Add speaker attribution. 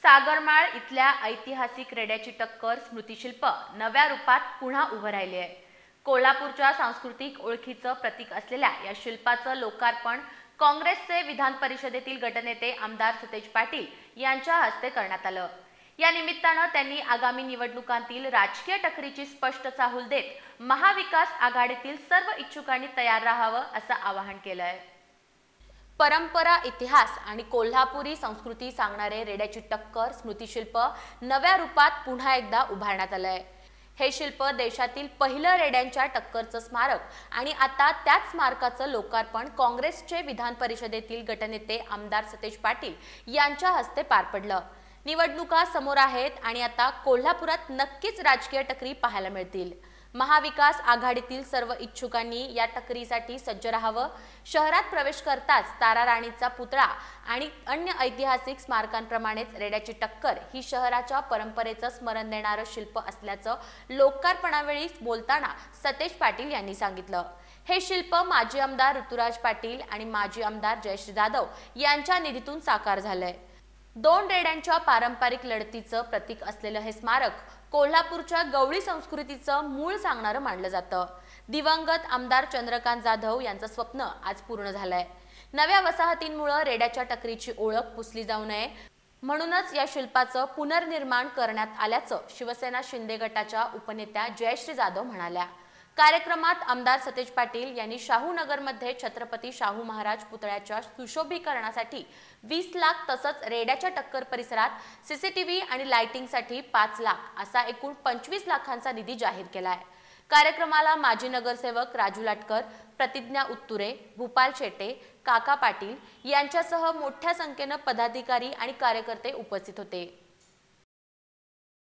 Speaker 1: सागरमाळ इथल्या ऐतिहासिक रेड्याची टक्कर स्मृतिशिल्प नव्या रूपात पुन्हा उभं राहिले आहे। कोल्हापूरच्या सांस्कृतिक ओळखीचं प्रतीक असलेल्या या शिल्पाचं लोकार्पण काँग्रेसचे विधान परिषदेतील गटनेते आमदार सतेज पाटील यांच्या हस्ते करण्यात आलं। या निमित्तानं त्यांनी आगामी निवडणुकांतील राजकीय टक्करीची स्पष्ट चाहूल देत महाविकास आघाडीतील सर्व इच्छुकांनी तयार राहावं असं आवाहन केलंय। परंपरा, इतिहास आणि कोल्हापुरी संस्कृती सांगणारे रेड्याची टक्कर स्मृतिशिल्प नव्या रूपात पुन्हा एकदा उभारण्यात आलंय। हे शिल्प देशातील पहिलं रेड्यांच्या टक्करचं स्मारक आणि आता त्याच स्मारकाचं लोकार्पण काँग्रेसचे विधान परिषदेतील गटनेते आमदार सतेज पाटील यांच्या हस्ते पार पडलं। निवडणुका समोर आहेत आणि आता कोल्हापुरात नक्कीच राजकीय टक्करी पाहायला मिळतील। महाविकास आघाडीतील सर्व इच्छुकांनी या टक्करीसाठी सज्ज राहावं। शहरात प्रवेश करताच तारा राणीचा पुतळा आणि अन्य ऐतिहासिक स्मारकांप्रमाणेच रेड्याची टक्कर ही शहराच्या परंपरेचं स्मरण देणारं शिल्प असल्याचं लोकार्पणावेळी बोलताना सतेज पाटील यांनी सांगितलं। हे शिल्प माजी आमदार ऋतुराज पाटील आणि माजी आमदार जयश्री जाधव यांच्या निधीतून साकार झालंय। दोन रेड्यांच्या पारंपरिक लढतीचं प्रतीक असलेलं हे स्मारक कोल्हापूरच्या गवळी संस्कृतीचं मूळ सांगणारं मानलं जातं। दिवंगत आमदार चंद्रकांत जाधव यांचं स्वप्न आज पूर्ण झालंय। नव्या वसाहतींमुळे रेड्याच्या टक्करीची ओळख पुसली जाऊ नये म्हणूनच या शिल्पाचं पुनर्निर्माण करण्यात आल्याचं शिवसेना शिंदे गटाच्या उपनेत्या जयश्री जाधव म्हणाल्या। कार्यक्रमात आमदार सतेज पाटील यांनी शाहूनगरमध्ये छत्रपती शाहू महाराज पुतळ्याच्या सुशोभीकरणासाठी 20 लाख तसंच रेड्याच्या टक्कर परिसरात सीसीटीव्ही आणि लाइटिंगसाठी 5 लाख असा एकूण 25 लाखांचा निधी जाहीर केलाय। कार्यक्रमाला माजी नगरसेवक राजू लाटकर, प्रतिज्ञा उत्तुरे, भूपाल शेटे, काका पाटील यांच्यासह मोठ्या संख्येनं पदाधिकारी आणि कार्यकर्ते उपस्थित होते।